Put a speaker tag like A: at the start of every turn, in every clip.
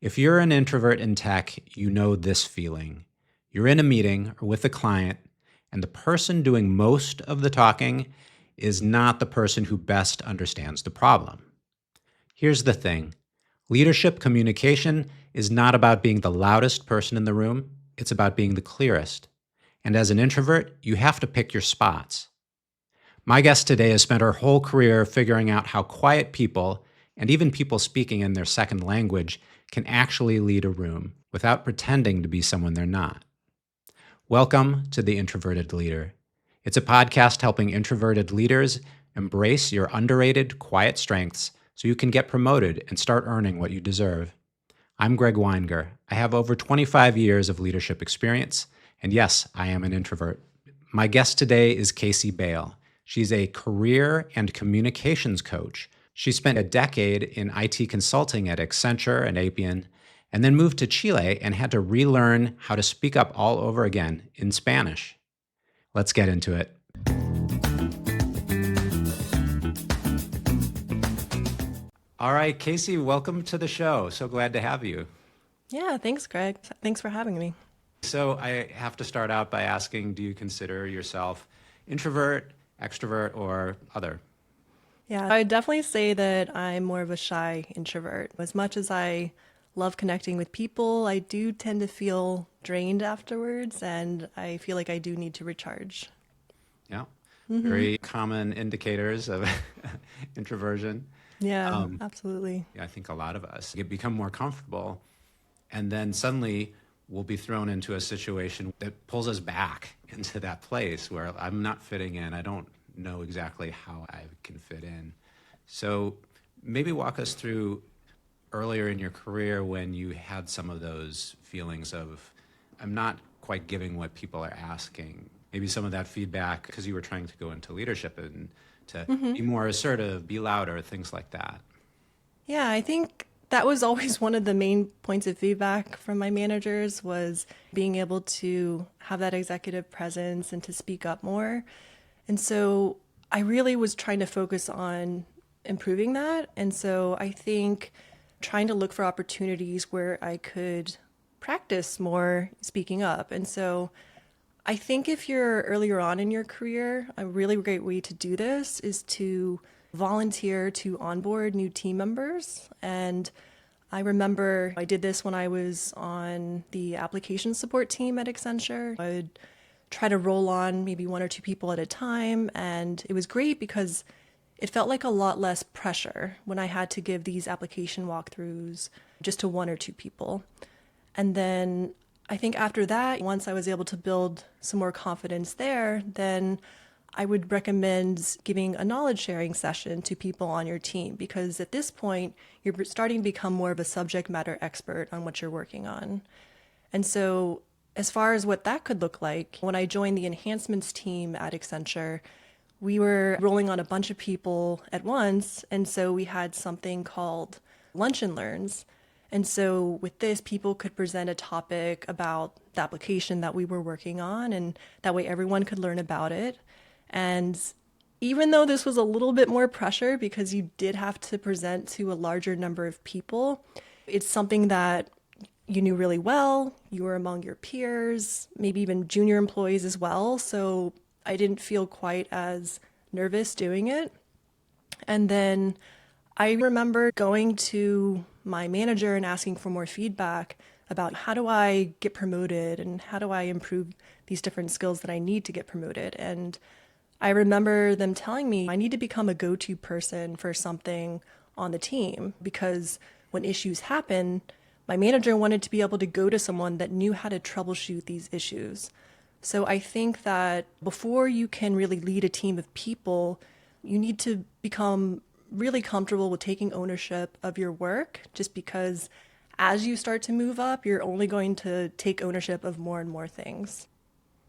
A: If you're an introvert in tech, you know this feeling. You're in a meeting or with a client, and the person doing most of the talking is not the person who best understands the problem. Here's the thing. Leadership communication is not about being the loudest person in the room. It's about being the clearest. And as an introvert, you have to pick your spots. My guest today has spent her whole career figuring out how quiet people, and even people speaking in their second language, can actually lead a room without pretending to be someone they're not. Welcome to the Introverted Leader. It's a podcast helping introverted leaders embrace your underrated, quiet strengths so you can get promoted and start earning what you deserve. I'm Greg Weinger. I have over 25 years of leadership experience, and yes, I am an introvert. My guest today is Kacie Bail. She's a career and communications coach. She spent a decade in IT consulting at Accenture and Appian, and then moved to Chile and had to relearn how to speak up all over again in Spanish. Let's get into it. All right, Kacie, welcome to the show. So glad to have you.
B: Yeah, thanks, Greg. Thanks for having me.
A: So I have to start out by asking, do you consider yourself introvert, extrovert, or other?
B: Yeah, I would definitely say that I'm more of a shy introvert. As much as I love connecting with people, I do tend to feel drained afterwards, and I feel like I do need to recharge.
A: Yeah, very common indicators of introversion.
B: Yeah, absolutely.
A: I think a lot of us become more comfortable, and then suddenly we'll be thrown into a situation that pulls us back into that place where I'm not fitting in. I don't know exactly how I can fit in. So maybe walk us through earlier in your career when you had some of those feelings of, I'm not quite giving what people are asking. Maybe some of that feedback because you were trying to go into leadership and to be more assertive, be louder, things like that.
B: Yeah, I think that was always one of the main points of feedback from my managers was being able to have that executive presence and to speak up more. And so I really was trying to focus on improving that. And so I think trying to look for opportunities where I could practice more speaking up. And so I think if you're earlier on in your career, a really great way to do this is to volunteer to onboard new team members. And I remember I did this when I was on the application support team at Accenture. I would try to roll on maybe one or two people at a time. And it was great because it felt like a lot less pressure when I had to give these application walkthroughs just to one or two people. And then I think after that, once I was able to build some more confidence there, then I would recommend giving a knowledge sharing session to people on your team because at this point, you're starting to become more of a subject matter expert on what you're working on. And so as far as what that could look like, when I joined the enhancements team at Accenture, we were rolling on a bunch of people at once. And so we had something called lunch and learns. And so with this, people could present a topic about the application that we were working on, and that way everyone could learn about it. And even though this was a little bit more pressure because you did have to present to a larger number of people, it's something that you knew really well. You were among your peers, maybe even junior employees as well. So I didn't feel quite as nervous doing it. And then I remember going to my manager and asking for more feedback about how do I get promoted and how do I improve these different skills that I need to get promoted. And I remember them telling me I need to become a go-to person for something on the team because when issues happen, my manager wanted to be able to go to someone that knew how to troubleshoot these issues. So I think that before you can really lead a team of people, you need to become really comfortable with taking ownership of your work, just because as you start to move up, you're only going to take ownership of more and more things.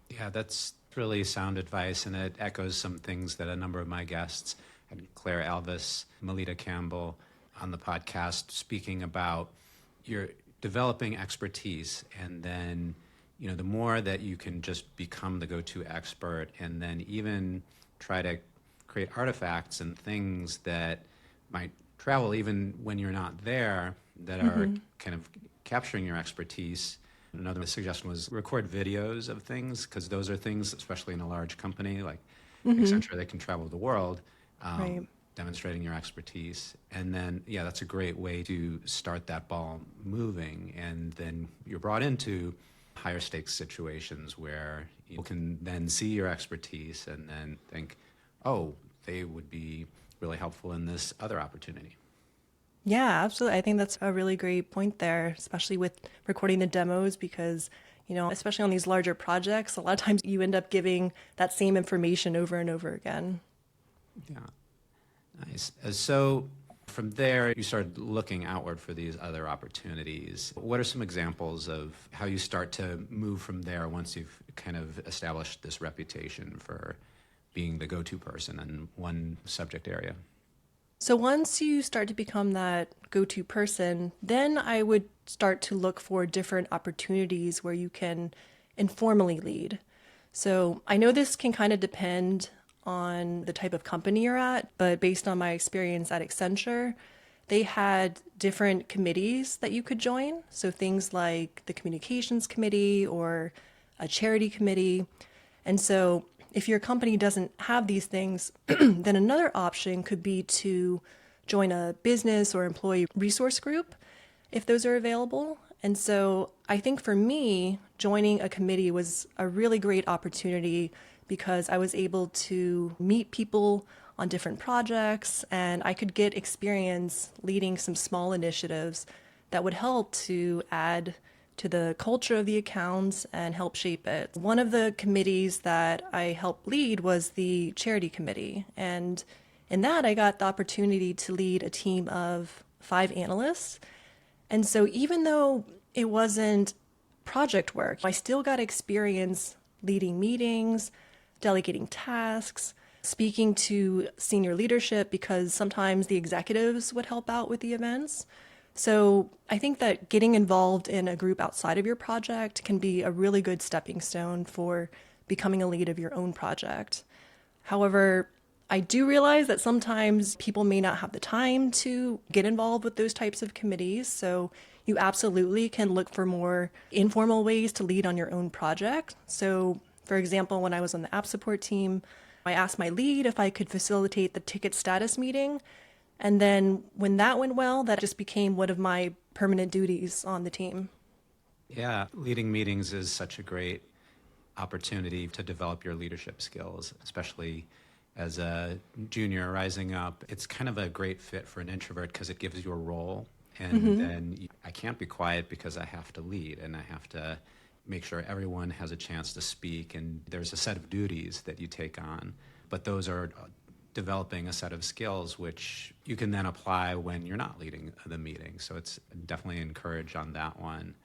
A: Yeah, that's really sound advice, and it echoes some things that a number of my guests, Claire Alvis, Melita Campbell, on the podcast, speaking about you're developing expertise, and then the more that you can just become the go-to expert, and then even try to create artifacts and things that might travel even when you're not there, that are kind of capturing your expertise. Another suggestion was record videos of things, because those are things, especially in a large company like Accenture, they can travel the world,
B: Right.
A: demonstrating your expertise. And then, yeah, that's a great way to start that ball moving. And then you're brought into higher stakes situations where you can then see your expertise and then think, oh, they would be really helpful in this other opportunity.
B: Yeah, absolutely. I think that's a really great point there, especially with recording the demos, because, especially on these larger projects, a lot of times you end up giving that same information over and over again.
A: Yeah, nice. So from there, you started looking outward for these other opportunities. What are some examples of how you start to move from there once you've kind of established this reputation for being the go-to person in one subject area?
B: So once you start to become that go-to person, then I would start to look for different opportunities where you can informally lead. So I know this can kind of depend on the type of company you're at, but based on my experience at Accenture, they had different committees that you could join. So things like the communications committee or a charity committee. And so if your company doesn't have these things, then another option could be to join a business or employee resource group if those are available. And so I think for me, joining a committee was a really great opportunity because I was able to meet people on different projects and I could get experience leading some small initiatives that would help to add to the culture of the accounts and help shape it. One of the committees that I helped lead was the charity committee. And in that, I got the opportunity to lead a team of 5 analysts. And so even though it wasn't project work, I still got experience leading meetings, delegating tasks, speaking to senior leadership because sometimes the executives would help out with the events. So I think that getting involved in a group outside of your project can be a really good stepping stone for becoming a lead of your own project. However, I do realize that sometimes people may not have the time to get involved with those types of committees. So you absolutely can look for more informal ways to lead on your own project. So for example, when I was on the app support team, I asked my lead if I could facilitate the ticket status meeting. And then when that went well, that just became one of my permanent duties on the team.
A: Yeah, leading meetings is such a great opportunity to develop your leadership skills, especially as a junior rising up. It's kind of a great fit for an introvert because it gives you a role. And then I can't be quiet because I have to lead and I have to make sure everyone has a chance to speak. And there's a set of duties that you take on, but those are developing a set of skills which you can then apply when you're not leading the meeting. So it's definitely encouraged on that one.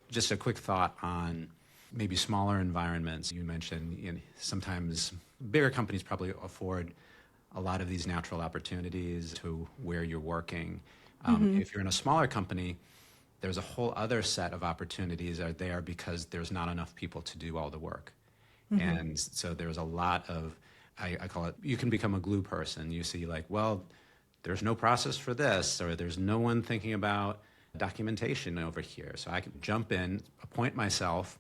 A: Just a quick thought on maybe smaller environments. You mentioned sometimes bigger companies probably afford a lot of these natural opportunities to where you're working. If you're in a smaller company, there's a whole other set of opportunities are there because there's not enough people to do all the work. And so there's a lot of, I call it, you can become a glue person. You see like, well, there's no process for this, or there's no one thinking about documentation over here. So I can jump in, appoint myself,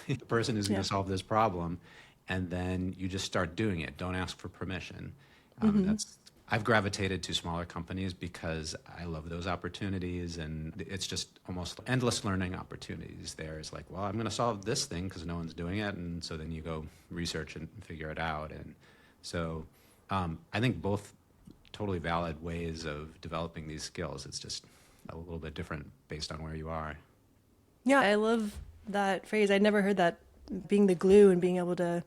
A: the person who's going to solve this problem, and then you just start doing it. Don't ask for permission. I've gravitated to smaller companies because I love those opportunities, and it's just almost endless learning opportunities there. It's like, well, I'm going to solve this thing because no one's doing it, and so then you go research and figure it out. And so I think both totally valid ways of developing these skills. It's just a little bit different based on where you are.
B: Yeah, I love that phrase. I'd never heard that, being the glue and being able to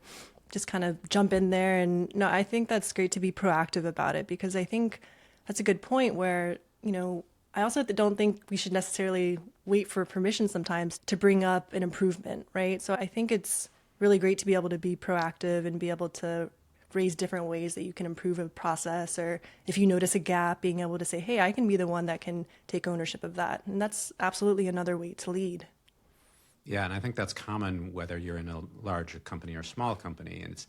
B: just kind of jump in there. And no, I think that's great to be proactive about it because I think that's a good point where, I also don't think we should necessarily wait for permission sometimes to bring up an improvement, right? So I think it's really great to be able to be proactive and be able to raise different ways that you can improve a process, or if you notice a gap, being able to say, hey, I can be the one that can take ownership of that. And that's absolutely another way to lead.
A: Yeah, and I think that's common whether you're in a large company or small company, and it's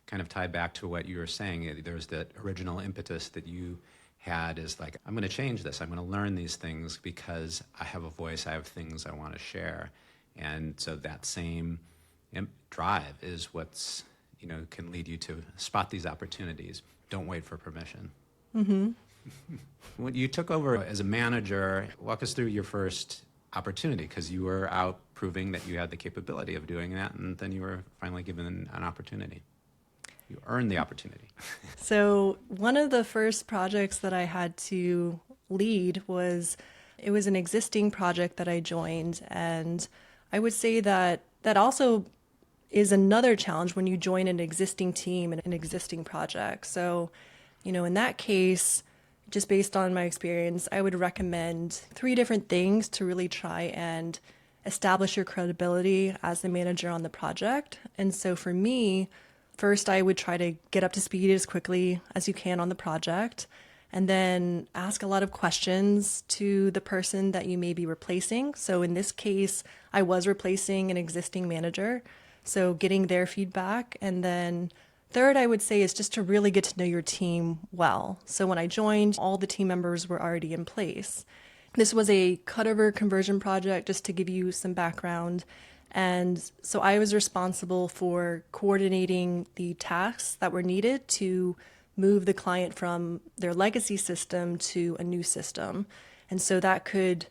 A: kind of tied back to what you were saying. There's that original impetus that you had is like, I'm going to change this. I'm going to learn these things because I have a voice. I have things I want to share. And so that same drive is what's, can lead you to spot these opportunities. Don't wait for permission.
B: Mm-hmm.
A: When you took over as a manager, walk us through your first opportunity, because you were out proving that you had the capability of doing that, and then you were finally given an opportunity. You earned the opportunity.
B: So one of the first projects that I had to lead it was an existing project that I joined. And I would say that also is another challenge when you join an existing team and an existing project. So, in that case, just based on my experience, I would recommend 3 different things to really try and establish your credibility as the manager on the project. And so for me, first, I would try to get up to speed as quickly as you can on the project, and then ask a lot of questions to the person that you may be replacing. So in this case, I was replacing an existing manager, so getting their feedback. And then third, I would say, is just to really get to know your team well. So when I joined, all the team members were already in place. This was a cutover conversion project, just to give you some background. And so I was responsible for coordinating the tasks that were needed to move the client from their legacy system to a new system. And so that could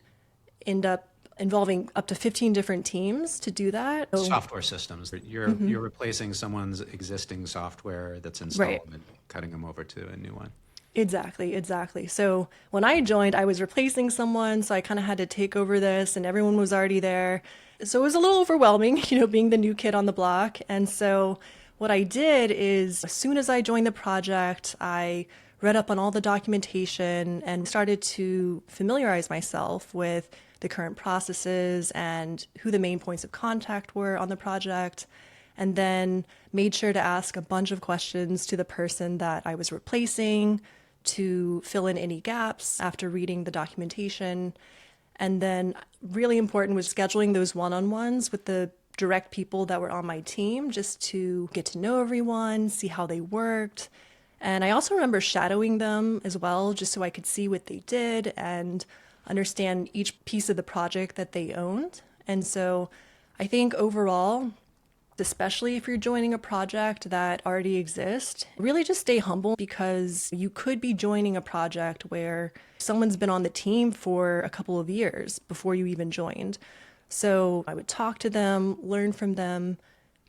B: end up involving up to 15 different teams to do that.
A: Software systems. You're replacing someone's existing software that's installed,
B: Right.
A: and cutting them over to a new one.
B: Exactly. So when I joined, I was replacing someone, so I kind of had to take over this, and everyone was already there. So it was a little overwhelming, being the new kid on the block. And so what I did is, as soon as I joined the project, I read up on all the documentation and started to familiarize myself with the current processes and who the main points of contact were on the project. And then made sure to ask a bunch of questions to the person that I was replacing to fill in any gaps after reading the documentation. And then really important was scheduling those one-on-ones with the direct people that were on my team, just to get to know everyone, see how they worked. And I also remember shadowing them as well, just so I could see what they did and understand each piece of the project that they owned. And so I think overall, especially if you're joining a project that already exists, really just stay humble, because you could be joining a project where someone's been on the team for a couple of years before you even joined. So I would talk to them, learn from them,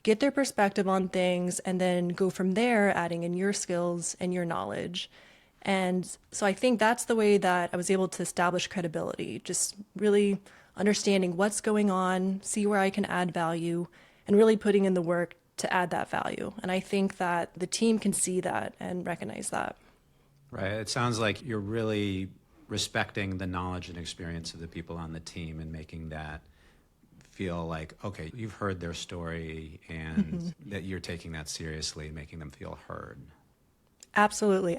B: get their perspective on things, and then go from there, adding in your skills and your knowledge. And so I think that's the way that I was able to establish credibility, just really understanding what's going on, see where I can add value, and really putting in the work to add that value. And I think that the team can see that and recognize that.
A: Right. It sounds like you're really respecting the knowledge and experience of the people on the team and making that feel like, okay, you've heard their story, and that you're taking that seriously, making them feel heard.
B: Absolutely.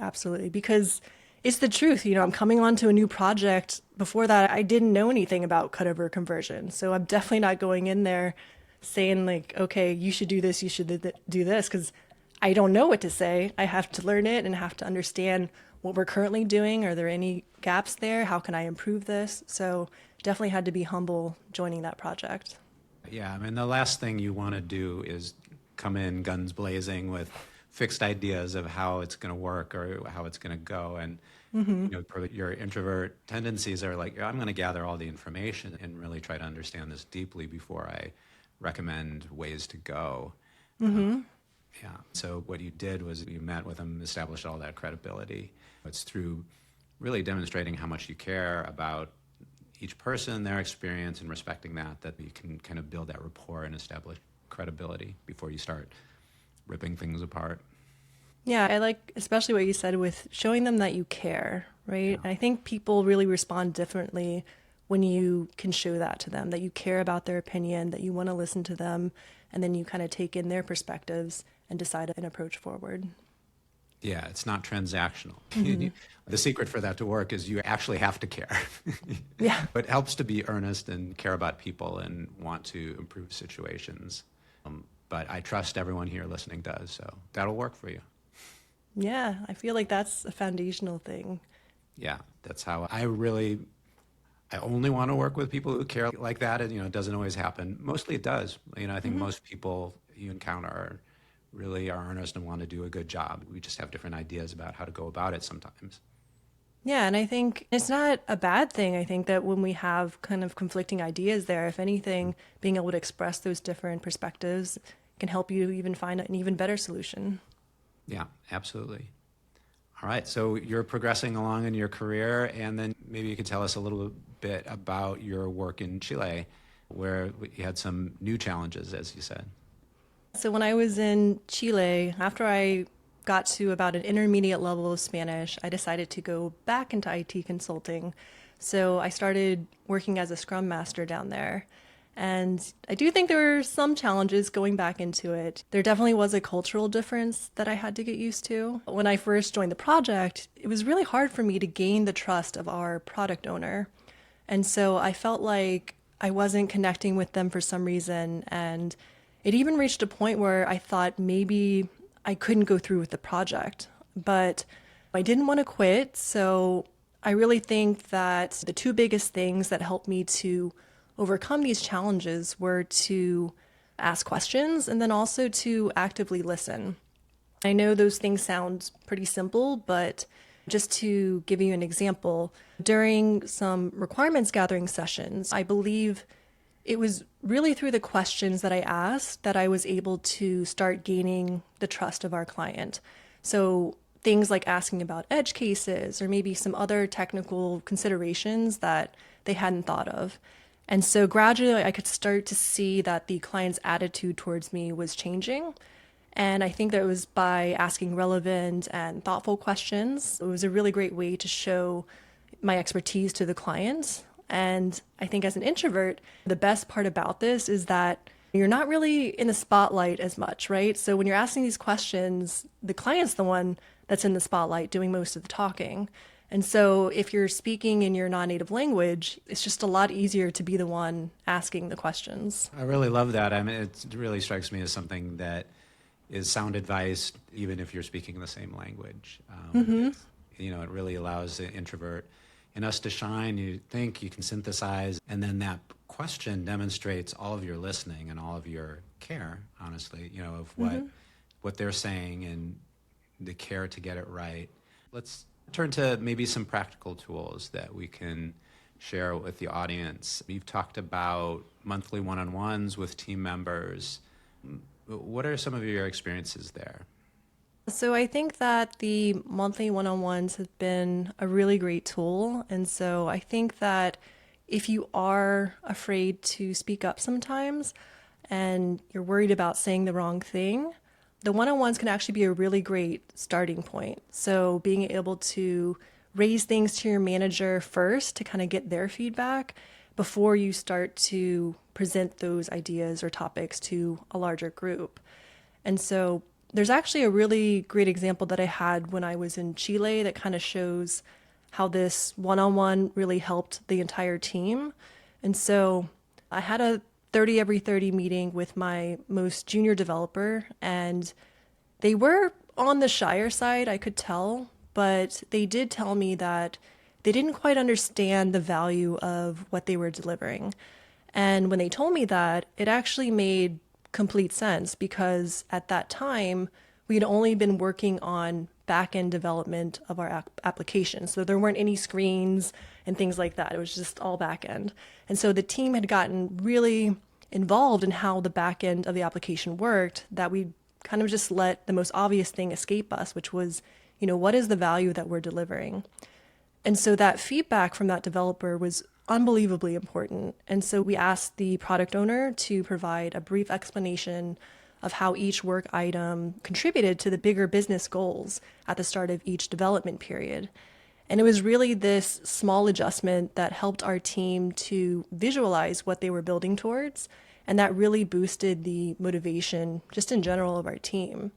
B: Because it's the truth. I'm coming onto a new project. Before that, I didn't know anything about cutover conversion. So I'm definitely not going in there saying like, okay, you should do this, you should do this, because I don't know what to say. I have to learn it and have to understand what we're currently doing. Are there any gaps there? How can I improve this? So definitely had to be humble joining that project.
A: Yeah, I mean, the last thing you want to do is come in guns blazing with fixed ideas of how it's going to work or how it's going to go. And your introvert tendencies are like, I'm going to gather all the information and really try to understand this deeply before I recommend ways to go. Yeah. So what you did was you met with them, established all that credibility. It's through really demonstrating how much you care about each person, their experience, and respecting that you can kind of build that rapport and establish credibility before you start ripping things apart.
B: Yeah, I like especially what you said with showing them that you care, right?
A: Yeah.
B: I think people really respond differently when you can show that to them, that you care about their opinion, that you want to listen to them, and then you kind of take in their perspectives and decide an approach forward.
A: Yeah, it's not transactional. The secret for that to work is you actually have to care.
B: Yeah.
A: But it helps to be earnest and care about people and want to improve situations. But I trust everyone here listening does, so that'll work for you.
B: Yeah, I feel like that's a foundational thing.
A: Yeah, that's how I only want to work with people who care like that. And, it doesn't always happen. Mostly it does. I think most people you encounter really are earnest and want to do a good job. We just have different ideas about how to go about it sometimes.
B: Yeah, and I think it's not a bad thing. I think that when we have kind of conflicting ideas there, if anything, being able to express those different perspectives can help you even find an even better solution.
A: Yeah, absolutely. All right, so you're progressing along in your career, and then maybe you could tell us a little bit about your work in Chile, where you had some new challenges, as you said.
B: So when I was in Chile, after I got to about an intermediate level of Spanish, I decided to go back into IT consulting. So I started working as a Scrum Master down there. And I do think there were some challenges going back into it. There definitely was a cultural difference that I had to get used to. When I first joined the project, it was really hard for me to gain the trust of our product owner. And so I felt like I wasn't connecting with them for some reason. And it even reached a point where I thought maybe I couldn't go through with the project. But I didn't want to quit. So I really think that the two biggest things that helped me to overcome these challenges were to ask questions and then also to actively listen. I know those things sound pretty simple, but just to give you an example, during some requirements gathering sessions, I believe it was really through the questions that I asked that I was able to start gaining the trust of our client. So things like asking about edge cases or maybe some other technical considerations that they hadn't thought of. And so gradually I could start to see that the client's attitude towards me was changing. And I think that it was by asking relevant and thoughtful questions. It was a really great way to show my expertise to the client. And I think as an introvert, the best part about this is that you're not really in the spotlight as much, right? So when you're asking these questions, the client's the one that's in the spotlight doing most of the talking. And so if you're speaking in your non-native language, it's just a lot easier to be the one asking the questions.
A: I really love that. I mean, it really strikes me as something that is sound advice, even if you're speaking the same language. It really allows the introvert in us to shine. You think, you can synthesize, and then that question demonstrates all of your listening and all of your care, honestly, of what they're saying and the care to get it right. Let's turn to maybe some practical tools that we can share with the audience. You've talked about monthly one-on-ones with team members. What are some of your experiences there?
B: So I think that the monthly one-on-ones have been a really great tool. And so I think that if you are afraid to speak up sometimes and you're worried about saying the wrong thing, the one-on-ones can actually be a really great starting point. So being able to raise things to your manager first to kind of get their feedback before you start to present those ideas or topics to a larger group. And so there's actually a really great example that I had when I was in Chile that kind of shows how this one-on-one really helped the entire team. And so I had a 30 every 30 meeting with my most junior developer, and they were on the shyer side, I could tell, but they did tell me that they didn't quite understand the value of what they were delivering. And when they told me that, it actually made complete sense because at that time, we had only been working on back-end development of our application. So there weren't any screens and things like that. It was just all back-end. And so the team had gotten really involved in how the back-end of the application worked that we kind of just let the most obvious thing escape us, which was, what is the value that we're delivering? And so that feedback from that developer was unbelievably important. And so we asked the product owner to provide a brief explanation of how each work item contributed to the bigger business goals at the start of each development period. And it was really this small adjustment that helped our team to visualize what they were building towards. And that really boosted the motivation just in general of our team.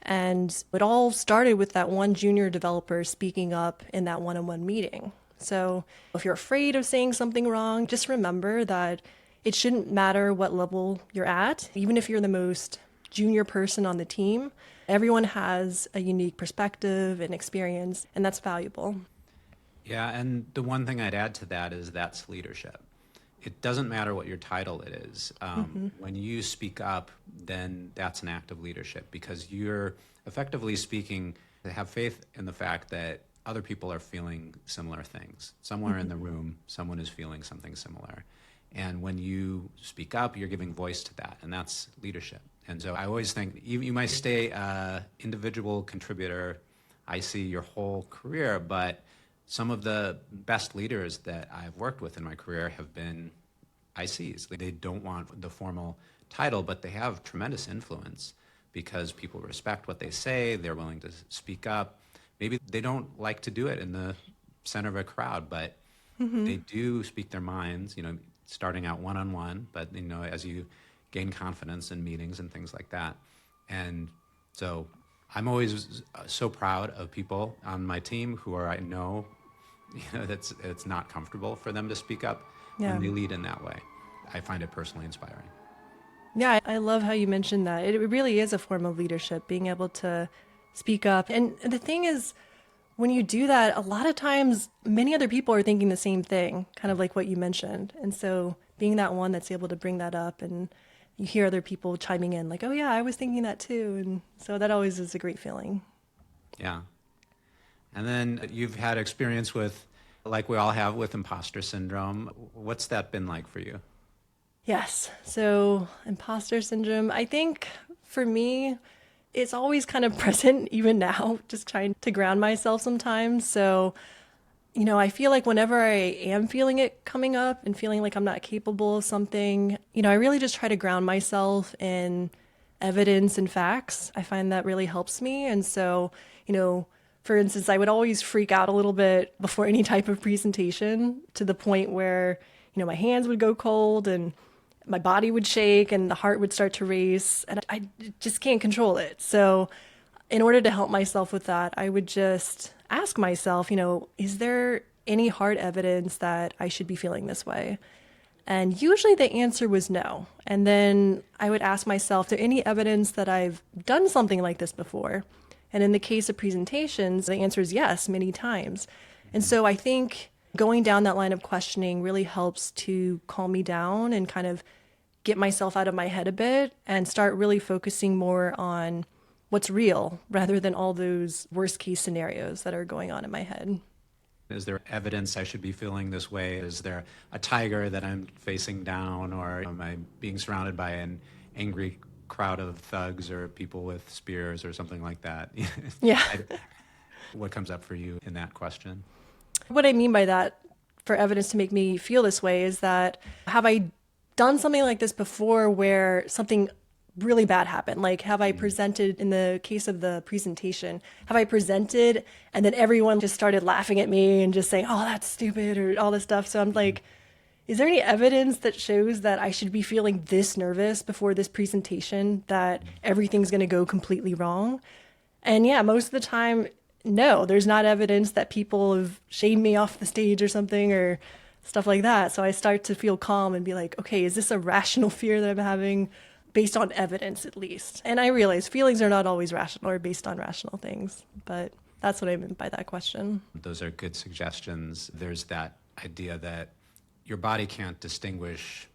B: And it all started with that one junior developer speaking up in that one-on-one meeting. So if you're afraid of saying something wrong, just remember that it shouldn't matter what level you're at. Even if you're the most junior person on the team, everyone has a unique perspective and experience, and that's valuable.
A: Yeah, and the one thing I'd add to that is that's leadership. It doesn't matter what your title it is. When you speak up, then that's an act of leadership because you're effectively speaking to have faith in the fact that other people are feeling similar things. Somewhere in the room, someone is feeling something similar. And when you speak up, you're giving voice to that, and that's leadership. And so I always think you might stay individual contributor, I see your whole career, but some of the best leaders that I've worked with in my career have been ICs. They don't want the formal title, but they have tremendous influence because people respect what they say, they're willing to speak up. Maybe they don't like to do it in the center of a crowd, but they do speak their minds, starting out one-on-one, but, as you gain confidence in meetings and things like that. And so I'm always so proud of people on my team who I know, that's it's not comfortable for them to speak up when they lead in that way. I find it personally inspiring.
B: Yeah, I love how you mentioned that. It really is a form of leadership, being able to speak up. And the thing is, when you do that, a lot of times many other people are thinking the same thing, kind of like what you mentioned. And so being that one that's able to bring that up, and you hear other people chiming in like, oh yeah, I was thinking that too. And so that always is a great feeling.
A: Yeah. And then you've had experience with, like we all have, with imposter syndrome. What's that been like for you?
B: Yes. So imposter syndrome, I think for me, it's always kind of present even now, just trying to ground myself sometimes. So, I feel like whenever I am feeling it coming up and feeling like I'm not capable of something, I really just try to ground myself in evidence and facts. I find that really helps me. And so, for instance, I would always freak out a little bit before any type of presentation to the point where, my hands would go cold and my body would shake and the heart would start to race, and I just can't control it. So in order to help myself with that, I would just ask myself, is there any hard evidence that I should be feeling this way? And usually the answer was no. And then I would ask myself, is there any evidence that I've done something like this before? And in the case of presentations, the answer is yes, many times. And so I think going down that line of questioning really helps to calm me down and kind of get myself out of my head a bit and start really focusing more on what's real rather than all those worst case scenarios that are going on in my head.
A: Is there evidence I should be feeling this way? Is there a tiger that I'm facing down, or am I being surrounded by an angry crowd of thugs or people with spears or something like that?
B: Yeah.
A: What comes up for you in that question?
B: What I mean by that, for evidence to make me feel this way, is that have I done something like this before where something really bad happened? Like, have I presented, in the case of the presentation, have I presented and then everyone just started laughing at me and just saying, oh, that's stupid, or all this stuff? So I'm like, is there any evidence that shows that I should be feeling this nervous before this presentation, that everything's going to go completely wrong? And yeah, most of the time, no, there's not evidence that people have shamed me off the stage or something or stuff like that. So I start to feel calm and be like, okay, is this a rational fear that I'm having based on evidence at least? And I realize feelings are not always rational or based on rational things, but that's what I meant by that question.
A: Those are good suggestions. There's that idea that your body can't distinguish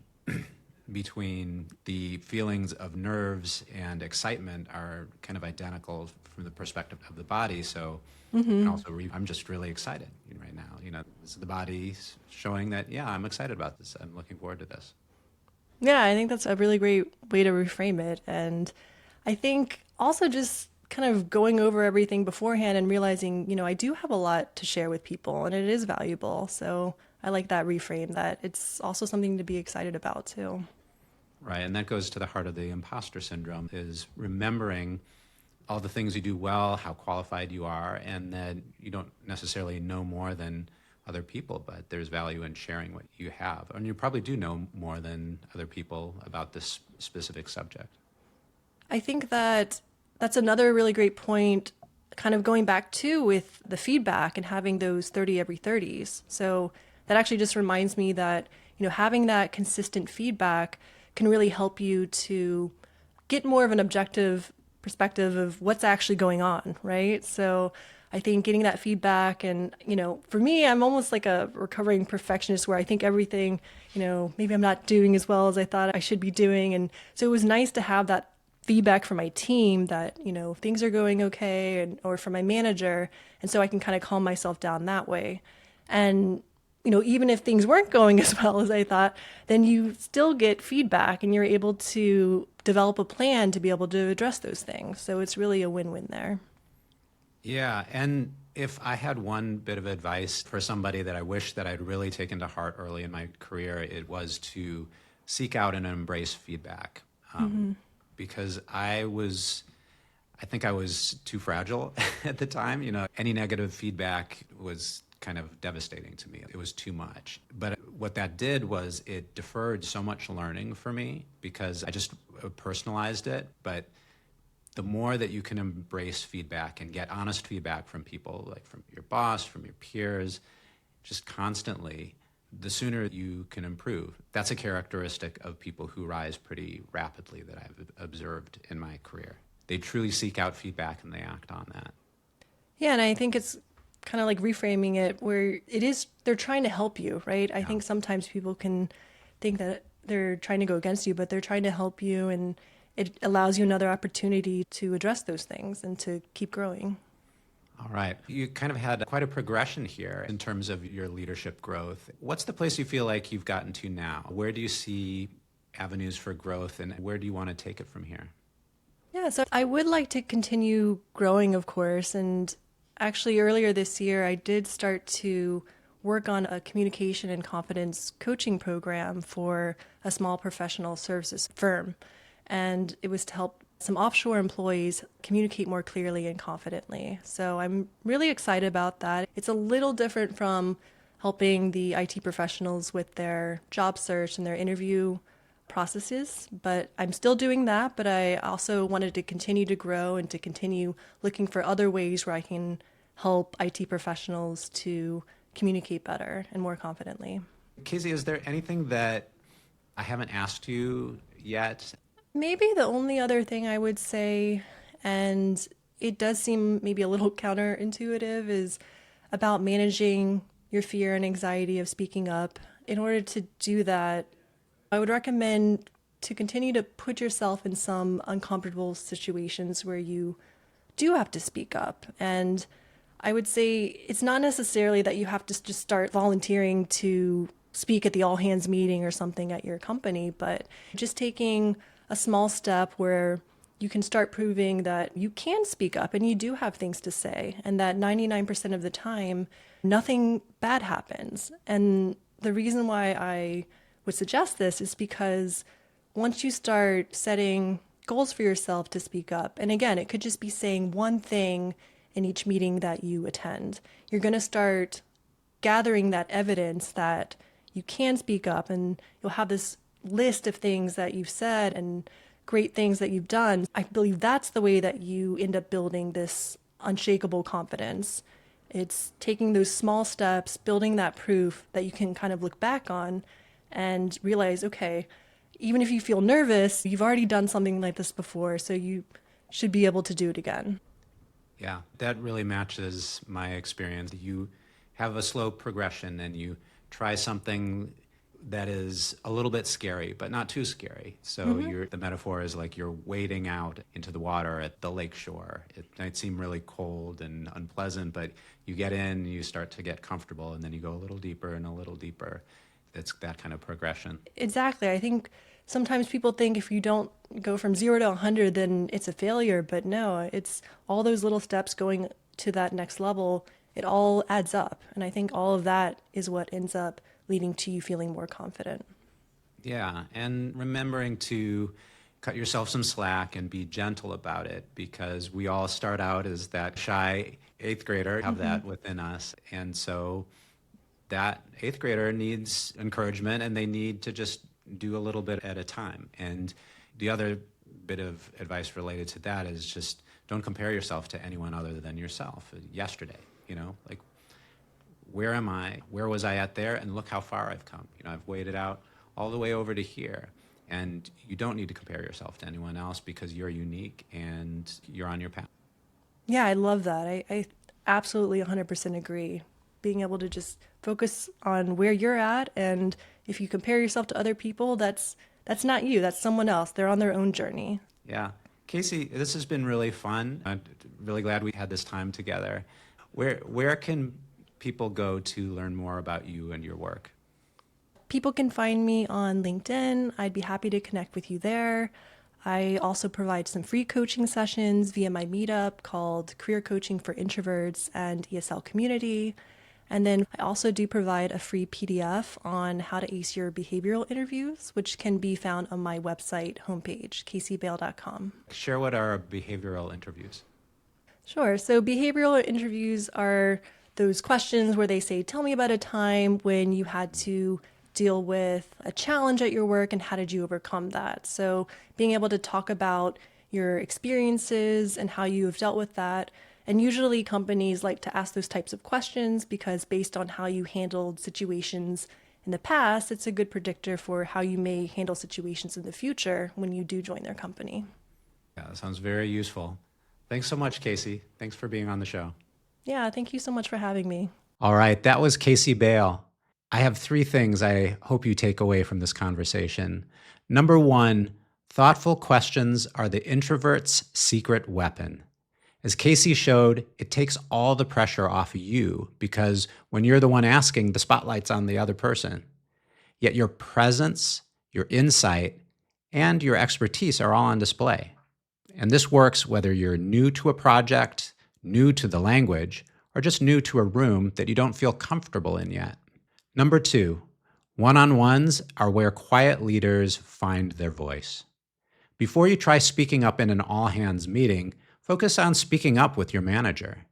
A: between the feelings of nerves and excitement are kind of identical from the perspective of the body. So and also I'm just really excited right now. This is the body showing that, yeah, I'm excited about this. I'm looking forward to this.
B: Yeah, I think that's a really great way to reframe it. And I think also just kind of going over everything beforehand and realizing, I do have a lot to share with people and it is valuable. So I like that reframe, that it's also something to be excited about too.
A: Right, and that goes to the heart of the imposter syndrome, is remembering all the things you do well, how qualified you are, and that you don't necessarily know more than other people, but there's value in sharing what you have. And you probably do know more than other people about this specific subject.
B: I think that that's another really great point, kind of going back to with the feedback and having those 30 every 30s. So that actually just reminds me that, having that consistent feedback can really help you to get more of an objective perspective of what's actually going on, right? So I think getting that feedback and, for me, I'm almost like a recovering perfectionist where I think everything, maybe I'm not doing as well as I thought I should be doing. And so it was nice to have that feedback from my team that, things are going okay, or from my manager. And so I can kind of calm myself down that way. And, even if things weren't going as well as I thought, then you still get feedback and you're able to develop a plan to be able to address those things. So it's really a win-win there.
A: Yeah, and if I had one bit of advice for somebody that I wish that I'd really taken to heart early in my career, it was to seek out and embrace feedback. Because I think I was too fragile at the time. Any negative feedback was kind of devastating to me. It was too much. But what that did was it deferred so much learning for me because I just personalized it. But the more that you can embrace feedback and get honest feedback from people, like from your boss, from your peers, just constantly, the sooner you can improve. That's a characteristic of people who rise pretty rapidly that I've observed in my career. They truly seek out feedback and they act on that.
B: Yeah, and I think it's kind of like reframing it where they're trying to help you, right? I think sometimes people can think that they're trying to go against you, but they're trying to help you, and it allows you another opportunity to address those things and to keep growing.
A: All right. You kind of had quite a progression here in terms of your leadership growth. What's the place you feel like you've gotten to now? Where do you see avenues for growth, and where do you want to take it from here?
B: Yeah, so I would like to continue growing, of course. And actually, earlier this year, I did start to work on a communication and confidence coaching program for a small professional services firm. And it was to help some offshore employees communicate more clearly and confidently. So I'm really excited about that. It's a little different from helping the IT professionals with their job search and their interview processes, but I'm still doing that. But I also wanted to continue to grow and to continue looking for other ways where I can help IT professionals to communicate better and more confidently.
A: Kacie, is there anything that I haven't asked you yet?
B: Maybe the only other thing I would say, and it does seem maybe a little counterintuitive, is about managing your fear and anxiety of speaking up. In order to do that, I would recommend to continue to put yourself in some uncomfortable situations where you do have to speak up. And I would say it's not necessarily that you have to just start volunteering to speak at the all hands meeting or something at your company, but just taking a small step where you can start proving that you can speak up and you do have things to say, and that 99% of the time, nothing bad happens. And the reason why I would suggest this is because once you start setting goals for yourself to speak up, and again, it could just be saying one thing in each meeting that you attend, you're going to start gathering that evidence that you can speak up, and you'll have this list of things that you've said and great things that you've done. I believe that's the way that you end up building this unshakable confidence. It's taking those small steps, building that proof that you can kind of look back on and realize, okay, even if you feel nervous, you've already done something like this before, so you should be able to do it again.
A: Yeah, that really matches my experience. You have a slow progression and you try something that is a little bit scary, but not too scary. So the metaphor is like you're wading out into the water at the lake shore. It might seem really cold and unpleasant, but you get in, you start to get comfortable, and then you go a little deeper and a little deeper. It's that kind of progression.
B: Exactly. I think sometimes people think if you don't go from 0 to 100, then it's a failure. But no, it's all those little steps going to that next level. It all adds up. And I think all of that is what ends up leading to you feeling more confident.
A: Yeah, and remembering to cut yourself some slack and be gentle about it, because we all start out as that shy eighth grader, have that within us. And so that eighth grader needs encouragement, and they need to just do a little bit at a time. And the other bit of advice related to that is just don't compare yourself to anyone other than yourself. Yesterday, like, where am I? Where was I at there? And look how far I've come. I've waded out all the way over to here. And you don't need to compare yourself to anyone else because you're unique and you're on your path.
B: Yeah, I love that. I Absolutely 100% agree. Being able to just focus on where you're at, and if you compare yourself to other people, that's not you, that's someone else. They're on their own journey.
A: Yeah. Kacie, this has been really fun. I'm really glad we had this time together. Where can people go to learn more about you and your work?
B: People can find me on LinkedIn. I'd be happy to connect with you there. I also provide some free coaching sessions via my meetup called Career Coaching for Introverts and ESL Community. And then I also do provide a free PDF on how to ace your behavioral interviews, which can be found on my website homepage, kaciebail.com.
A: Share what are behavioral interviews.
B: Sure. So behavioral interviews are those questions where they say, tell me about a time when you had to deal with a challenge at your work and how did you overcome that? So being able to talk about your experiences and how you have dealt with that. And usually companies like to ask those types of questions because based on how you handled situations in the past, it's a good predictor for how you may handle situations in the future when you do join their company.
A: Yeah, that sounds very useful. Thanks so much, Kacie. Thanks for being on the show.
B: Yeah, thank you so much for having me.
A: All right, that was Kacie Bail. I have 3 things I hope you take away from this conversation. Number 1, thoughtful questions are the introvert's secret weapon. As Kacie showed, it takes all the pressure off of you because when you're the one asking, the spotlight's on the other person. Yet your presence, your insight, and your expertise are all on display. And this works whether you're new to a project, new to the language, or just new to a room that you don't feel comfortable in yet. Number 2, one-on-ones are where quiet leaders find their voice. Before you try speaking up in an all-hands meeting, focus on speaking up with your manager.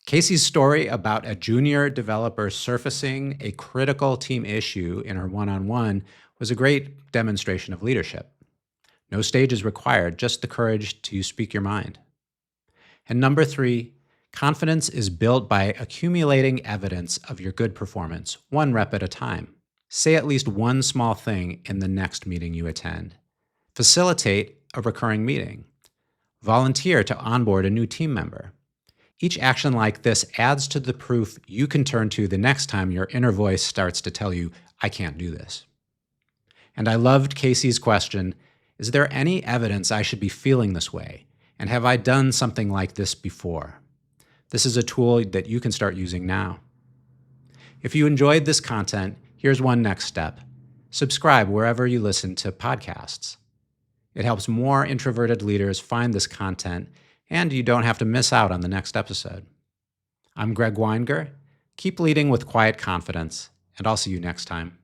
A: Kacie's story about a junior developer surfacing a critical team issue in her one-on-one was a great demonstration of leadership. No stage is required, just the courage to speak your mind. And number 3, confidence is built by accumulating evidence of your good performance, 1 rep at a time. Say at least one small thing in the next meeting you attend. Facilitate a recurring meeting. Volunteer to onboard a new team member. Each action like this adds to the proof you can turn to the next time your inner voice starts to tell you, I can't do this. And I loved Kacie's question, is there any evidence I should be feeling this way? And have I done something like this before? This is a tool that you can start using now. If you enjoyed this content, here's one next step. Subscribe wherever you listen to podcasts. It helps more introverted leaders find this content, and you don't have to miss out on the next episode. I'm Greg Weinger. Keep leading with quiet confidence, and I'll see you next time.